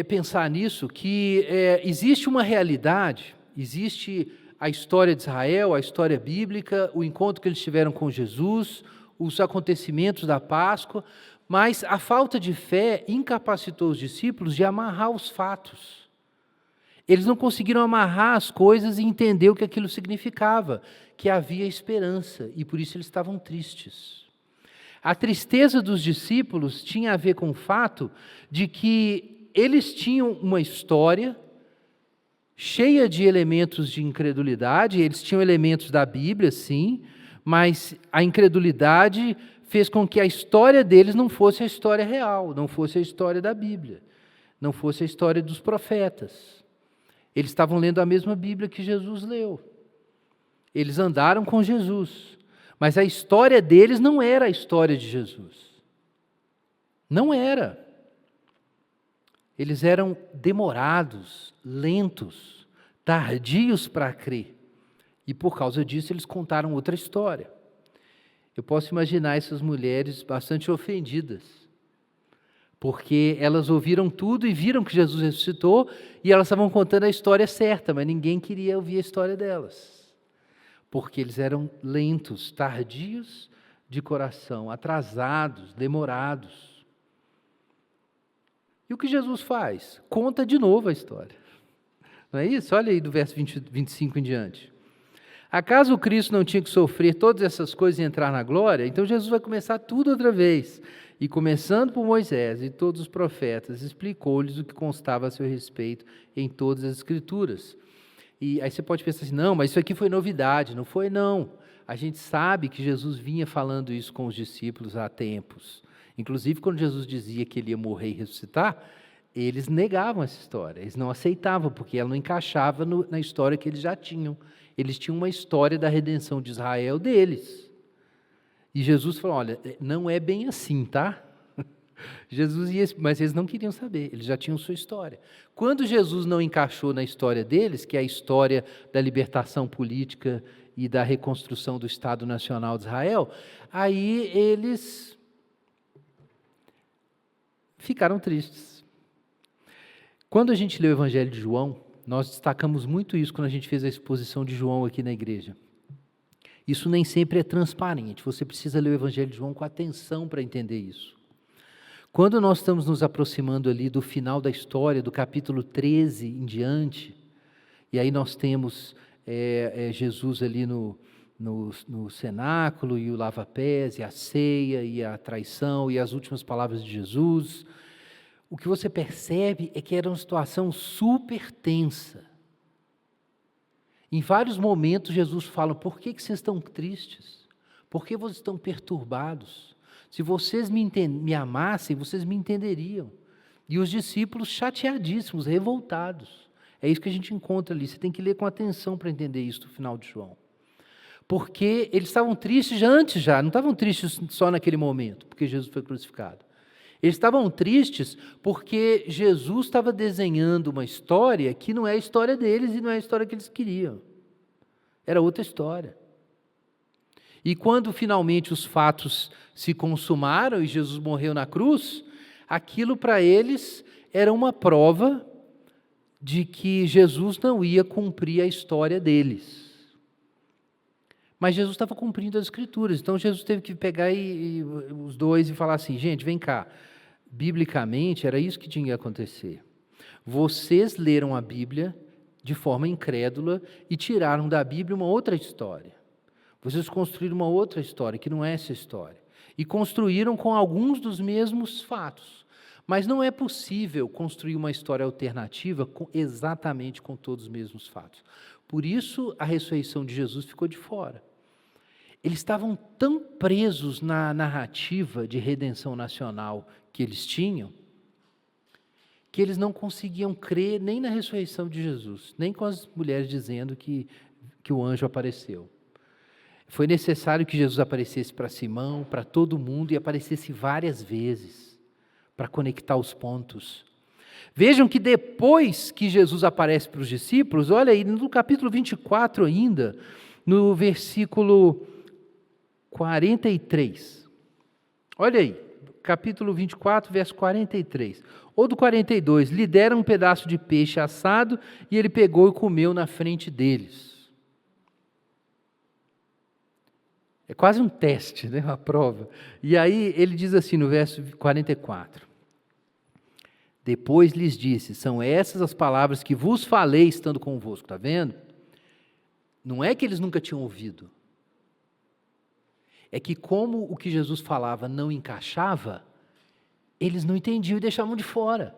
A: pensar nisso, que existe uma realidade, existe a história de Israel, a história bíblica, o encontro que eles tiveram com Jesus, os acontecimentos da Páscoa, mas a falta de fé incapacitou os discípulos de amarrar os fatos. Eles não conseguiram amarrar as coisas e entender o que aquilo significava, que havia esperança, e por isso eles estavam tristes. A tristeza dos discípulos tinha a ver com o fato de que eles tinham uma história cheia de elementos de incredulidade. Eles tinham elementos da Bíblia, sim, mas a incredulidade fez com que a história deles não fosse a história real, não fosse a história da Bíblia, não fosse a história dos profetas. Eles estavam lendo a mesma Bíblia que Jesus leu. Eles andaram com Jesus, mas a história deles não era a história de Jesus. Não era. Eles eram demorados, lentos, tardios para crer. E por causa disso eles contaram outra história. Eu posso imaginar essas mulheres bastante ofendidas, porque elas ouviram tudo e viram que Jesus ressuscitou, e elas estavam contando a história certa, mas ninguém queria ouvir a história delas, porque eles eram lentos, tardios de coração, atrasados, demorados. E o que Jesus faz? Conta de novo a história. Não é isso? Olha aí do verso 25 em diante. Acaso o Cristo não tinha que sofrer todas essas coisas e entrar na glória? Então Jesus vai começar tudo outra vez. E começando por Moisés e todos os profetas, explicou-lhes o que constava a seu respeito em todas as Escrituras. E aí você pode pensar assim, não, mas isso aqui foi novidade. Não foi, não. A gente sabe que Jesus vinha falando isso com os discípulos há tempos. Inclusive, quando Jesus dizia que ele ia morrer e ressuscitar, eles negavam essa história, eles não aceitavam, porque ela não encaixava na história que eles já tinham. Eles tinham uma história da redenção de Israel deles. E Jesus falou, olha, não é bem assim, tá? Jesus ia, mas eles não queriam saber, eles já tinham sua história. Quando Jesus não encaixou na história deles, que é a história da libertação política e da reconstrução do Estado Nacional de Israel, aí eles ficaram tristes. Quando a gente lê o Evangelho de João, nós destacamos muito isso quando a gente fez a exposição de João aqui na igreja. Isso nem sempre é transparente, você precisa ler o Evangelho de João com atenção para entender isso. Quando nós estamos nos aproximando ali do final da história, do capítulo 13 em diante, e aí nós temos Jesus ali no cenáculo, e o lava-pés, e a ceia, e a traição, e as últimas palavras de Jesus, o que você percebe é que era uma situação super tensa. Em vários momentos Jesus fala, por que vocês estão tristes? Por que vocês estão perturbados? Se vocês me amassem, vocês me entenderiam. E os discípulos chateadíssimos, revoltados. É isso que a gente encontra ali, você tem que ler com atenção para entender isso no final de João. Porque eles estavam tristes já, não estavam tristes só naquele momento, porque Jesus foi crucificado. Eles estavam tristes porque Jesus estava desenhando uma história que não é a história deles e não é a história que eles queriam. Era outra história. E quando finalmente os fatos se consumaram e Jesus morreu na cruz, aquilo para eles era uma prova de que Jesus não ia cumprir a história deles. Mas Jesus estava cumprindo as Escrituras, então Jesus teve que pegar os dois e falar assim, gente, vem cá, biblicamente era isso que tinha que acontecer. Vocês leram a Bíblia de forma incrédula e tiraram da Bíblia uma outra história. Vocês construíram uma outra história, que não é essa história. E construíram com alguns dos mesmos fatos. Mas não é possível construir uma história alternativa exatamente com todos os mesmos fatos. Por isso, a ressurreição de Jesus ficou de fora. Eles estavam tão presos na narrativa de redenção nacional que eles tinham, que eles não conseguiam crer nem na ressurreição de Jesus, nem com as mulheres dizendo que o anjo apareceu. Foi necessário que Jesus aparecesse para Simão, para todo mundo, e aparecesse várias vezes, para conectar os pontos. Vejam que depois que Jesus aparece para os discípulos, olha aí, no capítulo 24 ainda, no versículo 43. Olha aí, capítulo 24, verso 43. Ou do 42, lhe deram um pedaço de peixe assado e ele pegou e comeu na frente deles. É quase um teste, né? Uma prova. E aí ele diz assim no verso 44. Depois lhes disse, são essas as palavras que vos falei estando convosco. Está vendo? Não é que eles nunca tinham ouvido. É que como o que Jesus falava não encaixava, eles não entendiam e deixavam de fora.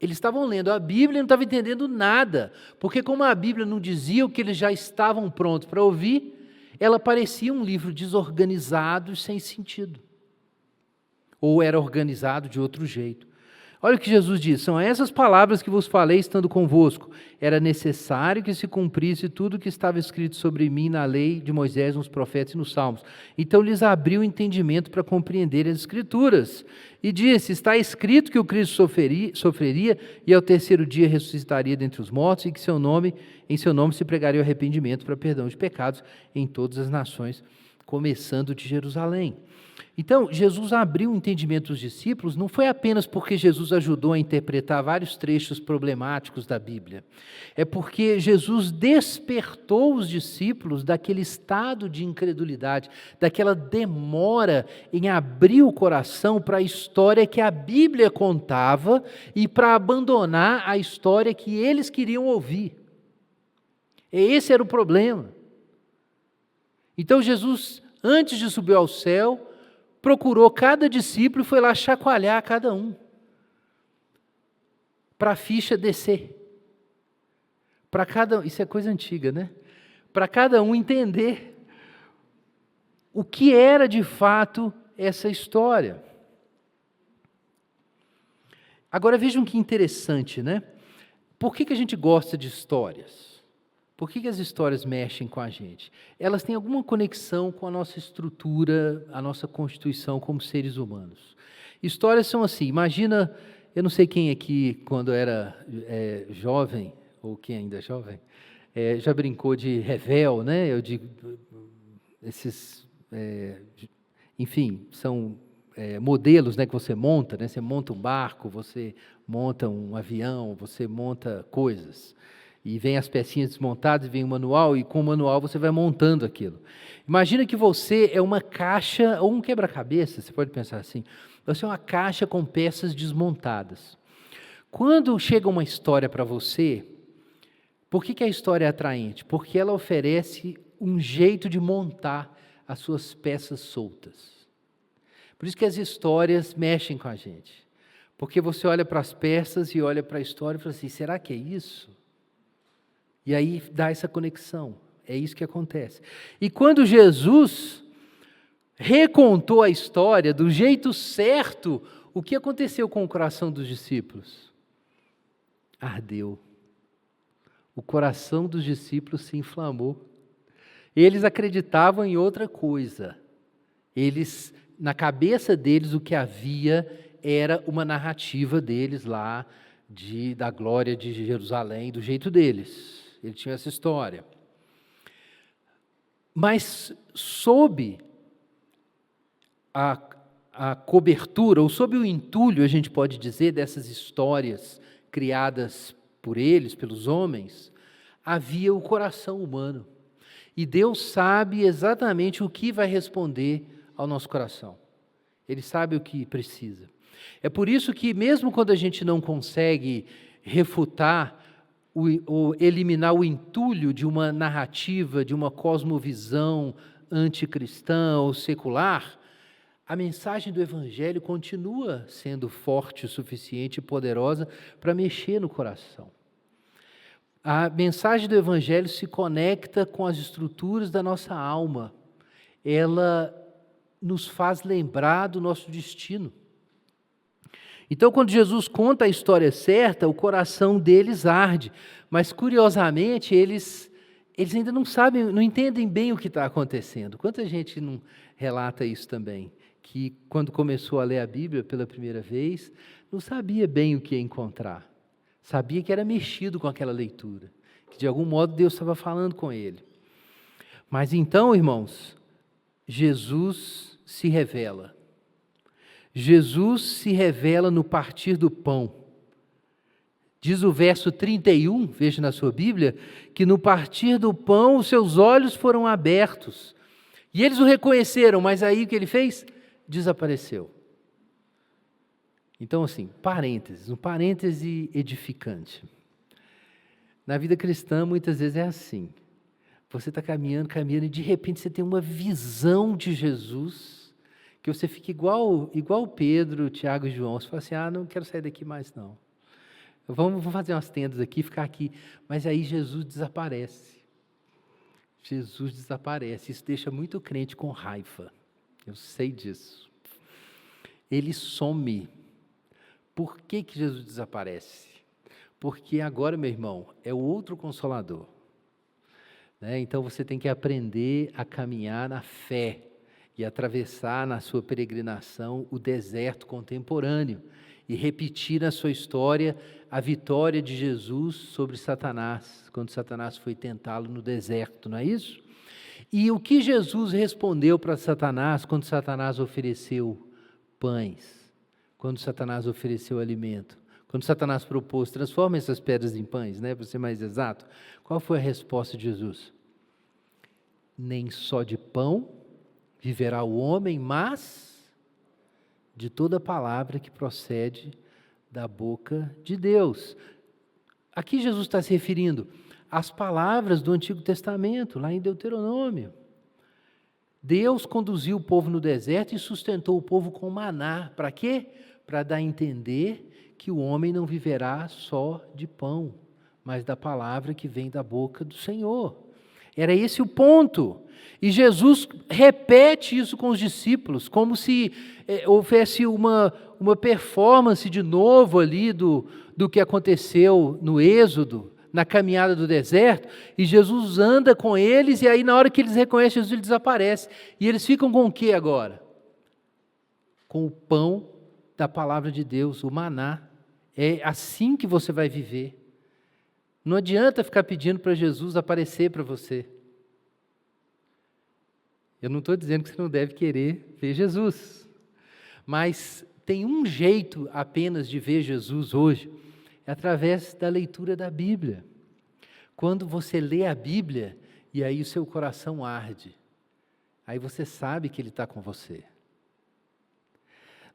A: Eles estavam lendo a Bíblia e não estavam entendendo nada, porque como a Bíblia não dizia o que eles já estavam prontos para ouvir, ela parecia um livro desorganizado e sem sentido. Ou era organizado de outro jeito. Olha o que Jesus diz: são essas palavras que vos falei estando convosco. Era necessário que se cumprisse tudo o que estava escrito sobre mim na lei de Moisés, nos profetas e nos salmos. Então lhes abriu o entendimento para compreender as Escrituras. E disse: está escrito que o Cristo sofreria e ao terceiro dia ressuscitaria dentre os mortos, e que em seu nome se pregaria o arrependimento para perdão de pecados em todas as nações, começando de Jerusalém. Então, Jesus abriu o entendimento dos discípulos, não foi apenas porque Jesus ajudou a interpretar vários trechos problemáticos da Bíblia. É porque Jesus despertou os discípulos daquele estado de incredulidade, daquela demora em abrir o coração para a história que a Bíblia contava e para abandonar a história que eles queriam ouvir. Esse era o problema. Então, Jesus, antes de subir ao céu, procurou cada discípulo e foi lá chacoalhar cada um, para a ficha descer. Isso é coisa antiga, né? Para cada um entender o que era de fato essa história. Agora vejam que interessante, né? Por que a gente gosta de histórias? Por que as histórias mexem com a gente? Elas têm alguma conexão com a nossa estrutura, a nossa constituição como seres humanos. Histórias são assim, imagina, eu não sei quem aqui, quando era jovem, ou quem ainda é jovem, já brincou de revel, né? Eu digo, enfim, são modelos, né, que você monta, né? Você monta um barco, você monta um avião, você monta coisas. E vem as pecinhas desmontadas, vem o manual, e com o manual você vai montando aquilo. Imagina que você é uma caixa, ou um quebra-cabeça, você pode pensar assim, você é uma caixa com peças desmontadas. Quando chega uma história para você, por que a história é atraente? Porque ela oferece um jeito de montar as suas peças soltas. Por isso que as histórias mexem com a gente. Porque você olha para as peças e olha para a história e fala assim, será que é isso? E aí dá essa conexão, é isso que acontece. E quando Jesus recontou a história do jeito certo, o que aconteceu com o coração dos discípulos? Ardeu. O coração dos discípulos se inflamou. Eles acreditavam em outra coisa. Na cabeça deles, o que havia era uma narrativa deles lá, da glória de Jerusalém, do jeito deles. Ele tinha essa história. Mas sob a cobertura, ou sob o entulho, a gente pode dizer, dessas histórias criadas por eles, pelos homens, havia o coração humano. E Deus sabe exatamente o que vai responder ao nosso coração. Ele sabe o que precisa. É por isso que, mesmo quando a gente não consegue refutar ou eliminar o entulho de uma narrativa, de uma cosmovisão anticristã ou secular, a mensagem do Evangelho continua sendo forte o suficiente e poderosa para mexer no coração. A mensagem do Evangelho se conecta com as estruturas da nossa alma. Ela nos faz lembrar do nosso destino. Então, quando Jesus conta a história certa, o coração deles arde. Mas, curiosamente, eles ainda não sabem, não entendem bem o que está acontecendo. Quanta gente não relata isso também? Que, quando começou a ler a Bíblia pela primeira vez, não sabia bem o que ia encontrar. Sabia que era mexido com aquela leitura. Que, de algum modo, Deus estava falando com ele. Mas, então, irmãos, Jesus se revela. Jesus se revela no partir do pão. Diz o verso 31, veja na sua Bíblia, que no partir do pão os seus olhos foram abertos. E eles o reconheceram, mas aí o que ele fez? Desapareceu. Então, assim, um parêntese edificante. Na vida cristã, muitas vezes é assim. Você está caminhando, e de repente você tem uma visão de Jesus, que você fica igual Pedro, Tiago e João. Você fala assim, não quero sair daqui mais não. Vamos fazer umas tendas aqui, ficar aqui. Mas aí Jesus desaparece. Jesus desaparece. Isso deixa muito crente com raiva. Eu sei disso. Ele some. Por que Jesus desaparece? Porque agora, meu irmão, é o outro Consolador. Então você tem que aprender a caminhar na fé e atravessar na sua peregrinação o deserto contemporâneo e repetir na sua história a vitória de Jesus sobre Satanás, quando Satanás foi tentá-lo no deserto, não é isso? E o que Jesus respondeu para Satanás quando Satanás ofereceu pães, quando Satanás ofereceu alimento, quando Satanás propôs, transforma essas pedras em pães, para ser mais exato, qual foi a resposta de Jesus? Nem só de pão viverá o homem, mas de toda palavra que procede da boca de Deus. Aqui Jesus está se referindo às palavras do Antigo Testamento, lá em Deuteronômio. Deus conduziu o povo no deserto e sustentou o povo com maná. Para quê? Para dar a entender que o homem não viverá só de pão, mas da palavra que vem da boca do Senhor. Era esse o ponto. E Jesus repete isso com os discípulos, como se houvesse uma performance de novo ali do que aconteceu no Êxodo, na caminhada do deserto, e Jesus anda com eles, e aí na hora que eles reconhecem Jesus, ele desaparece. E eles ficam com o que agora? Com o pão da palavra de Deus, o maná. É assim que você vai viver. Não adianta ficar pedindo para Jesus aparecer para você. Eu não estou dizendo que você não deve querer ver Jesus, mas tem um jeito apenas de ver Jesus hoje, é através da leitura da Bíblia. Quando você lê a Bíblia, e aí o seu coração arde, aí você sabe que Ele está com você.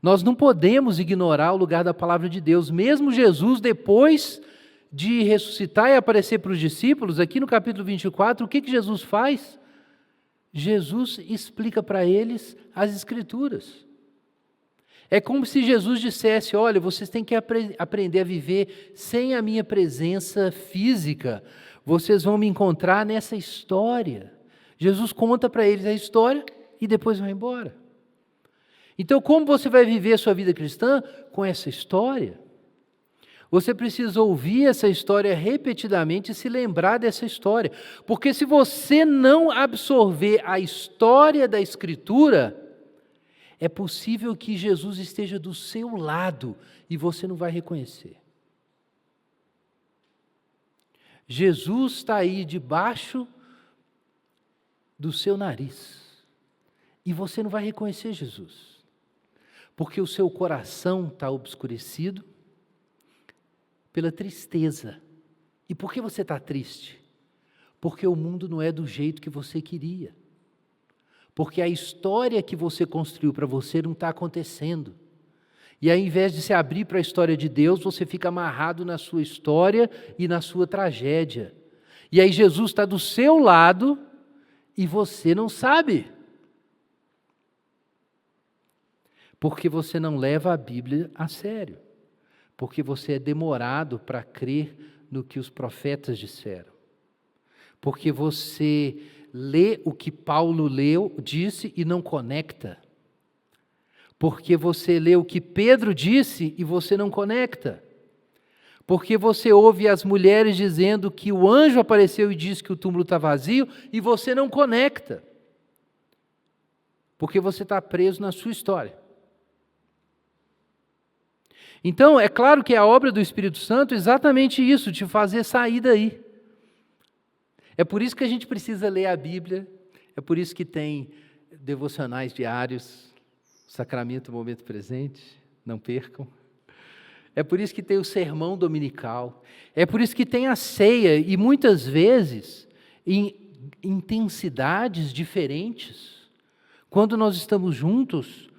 A: Nós não podemos ignorar o lugar da palavra de Deus, mesmo Jesus, depois de ressuscitar e aparecer para os discípulos, aqui no capítulo 24, o que Jesus faz? Jesus explica para eles as Escrituras. É como se Jesus dissesse, olha, vocês têm que aprender a viver sem a minha presença física, vocês vão me encontrar nessa história. Jesus conta para eles a história e depois vai embora. Então, como você vai viver a sua vida cristã? Com essa história. Você precisa ouvir essa história repetidamente e se lembrar dessa história. Porque se você não absorver a história da Escritura, é possível que Jesus esteja do seu lado e você não vai reconhecer. Jesus está aí debaixo do seu nariz e você não vai reconhecer Jesus. Porque o seu coração está obscurecido pela tristeza. E por que você está triste? Porque o mundo não é do jeito que você queria. Porque a história que você construiu para você não está acontecendo. E ao invés de se abrir para a história de Deus, você fica amarrado na sua história e na sua tragédia. E aí Jesus está do seu lado e você não sabe. Porque você não leva a Bíblia a sério. Porque você é demorado para crer no que os profetas disseram. Porque você lê o que Paulo disse e não conecta. Porque você lê o que Pedro disse e você não conecta. Porque você ouve as mulheres dizendo que o anjo apareceu e disse que o túmulo está vazio e você não conecta. Porque você está preso na sua história. Então, é claro que é a obra do Espírito Santo exatamente isso, te fazer sair daí. É por isso que a gente precisa ler a Bíblia, é por isso que tem devocionais diários, Sacramento, Momento Presente, não percam. É por isso que tem o sermão dominical, é por isso que tem a ceia, e muitas vezes em intensidades diferentes. Quando nós estamos juntos,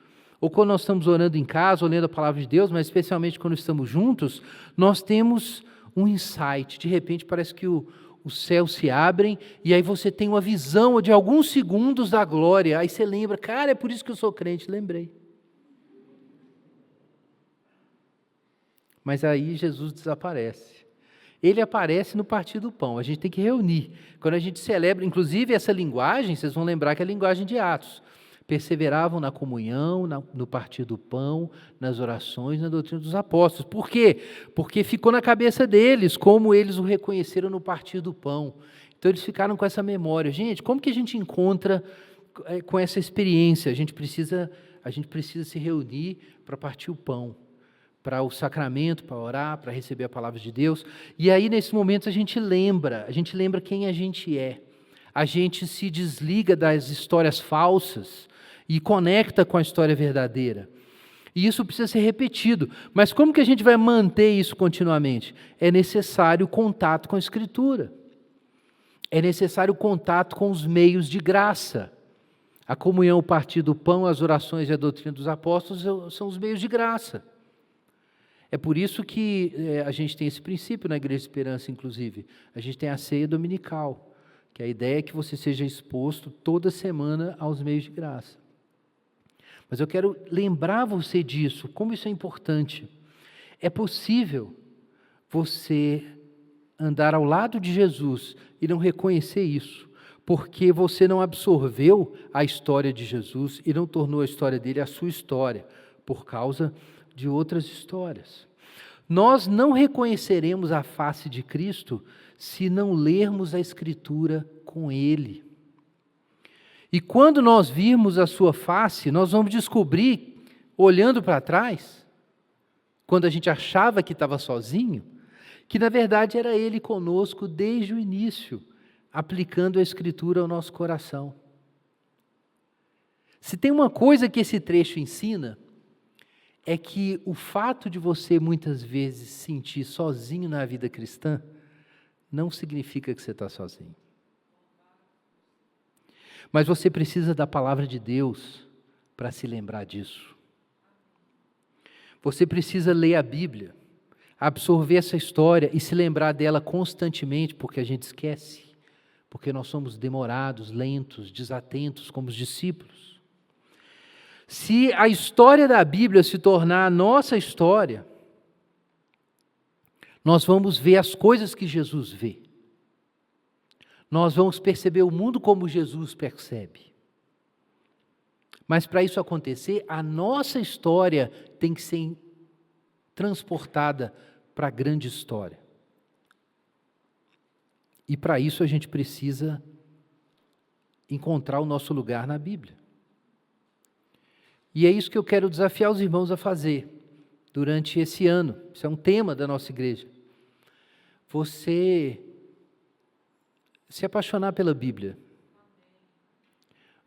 A: ou quando nós estamos orando em casa, ou lendo a palavra de Deus, mas especialmente quando estamos juntos, nós temos um insight. De repente parece que os céus se abrem, e aí você tem uma visão de alguns segundos da glória. Aí você lembra, cara, é por isso que eu sou crente. Lembrei. mas aí Jesus desaparece. Ele aparece no partir do pão, a gente tem que reunir. Quando a gente celebra, inclusive essa linguagem, vocês vão lembrar que é a linguagem de Atos. Perseveravam na comunhão, no partir do pão, nas orações, na doutrina dos apóstolos. Por quê? Porque ficou na cabeça deles como eles o reconheceram no partir do pão. Então eles ficaram com essa memória. Gente, como que a gente encontra com essa experiência? A gente precisa se reunir para partir o pão, para o sacramento, para orar, para receber a palavra de Deus. E aí, nesse momento, a gente lembra quem a gente é. A gente se desliga das histórias falsas e conecta com a história verdadeira. E isso precisa ser repetido. Mas como que a gente vai manter isso continuamente? É necessário contato com a Escritura. É necessário contato com os meios de graça. A comunhão, o partir do pão, as orações e a doutrina dos apóstolos são os meios de graça. É por isso que a gente tem esse princípio na Igreja de Esperança, inclusive. A gente tem a ceia dominical, que a ideia é que você seja exposto toda semana aos meios de graça. Mas eu quero lembrar você disso, como isso é importante. É possível você andar ao lado de Jesus e não reconhecer isso, porque você não absorveu a história de Jesus e não tornou a história dele a sua história, por causa de outras histórias. Nós não reconheceremos a face de Cristo se não lermos a Escritura com Ele. E quando nós virmos a sua face, nós vamos descobrir, olhando para trás, quando a gente achava que estava sozinho, que na verdade era Ele conosco desde o início, aplicando a Escritura ao nosso coração. Se tem uma coisa que esse trecho ensina, é que o fato de você muitas vezes se sentir sozinho na vida cristã, não significa que você está sozinho. Mas você precisa da palavra de Deus para se lembrar disso. Você precisa ler a Bíblia, absorver essa história e se lembrar dela constantemente, porque a gente esquece, porque nós somos demorados, lentos, desatentos como os discípulos. Se a história da Bíblia se tornar a nossa história, nós vamos ver as coisas que Jesus vê. Nós vamos perceber o mundo como Jesus percebe. Mas para isso acontecer, a nossa história tem que ser transportada para a grande história. E para isso a gente precisa encontrar o nosso lugar na Bíblia. E é isso que eu quero desafiar os irmãos a fazer durante esse ano. Isso é um tema da nossa igreja. Você se apaixonar pela Bíblia.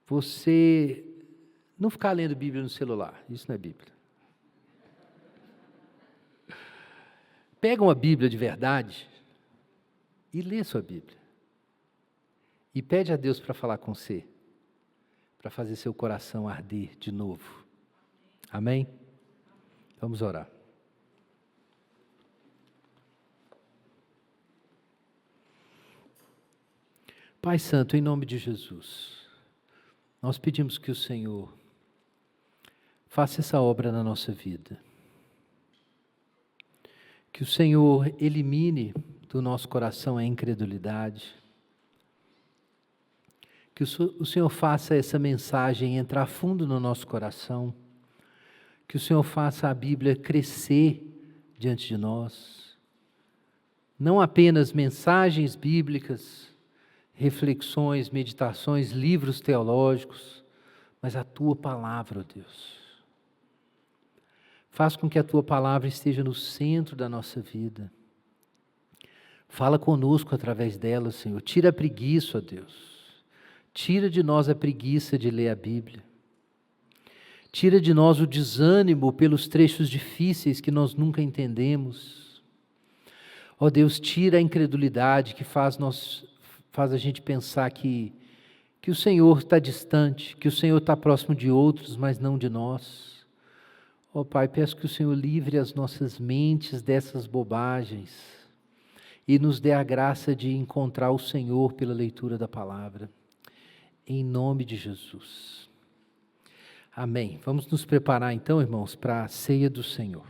A: Você não ficar lendo Bíblia no celular. Isso não é Bíblia. Pega uma Bíblia de verdade e lê sua Bíblia. E pede a Deus para falar com você, para fazer seu coração arder de novo. Amém? Vamos orar. Pai Santo, em nome de Jesus, nós pedimos que o Senhor faça essa obra na nossa vida. Que o Senhor elimine do nosso coração a incredulidade. Que o Senhor faça essa mensagem entrar fundo no nosso coração. Que o Senhor faça a Bíblia crescer diante de nós. Não apenas mensagens bíblicas, reflexões, meditações, livros teológicos, mas a Tua palavra, ó Deus. Faz com que a Tua palavra esteja no centro da nossa vida. Fala conosco através dela, Senhor. Tira a preguiça, ó Deus. Tira de nós a preguiça de ler a Bíblia. Tira de nós o desânimo pelos trechos difíceis que nós nunca entendemos. Ó Deus, tira a incredulidade que faz a gente pensar que o Senhor está distante, que o Senhor está próximo de outros, mas não de nós. Ó Pai, peço que o Senhor livre as nossas mentes dessas bobagens e nos dê a graça de encontrar o Senhor pela leitura da palavra. Em nome de Jesus. Amém. Vamos nos preparar então, irmãos, para a ceia do Senhor.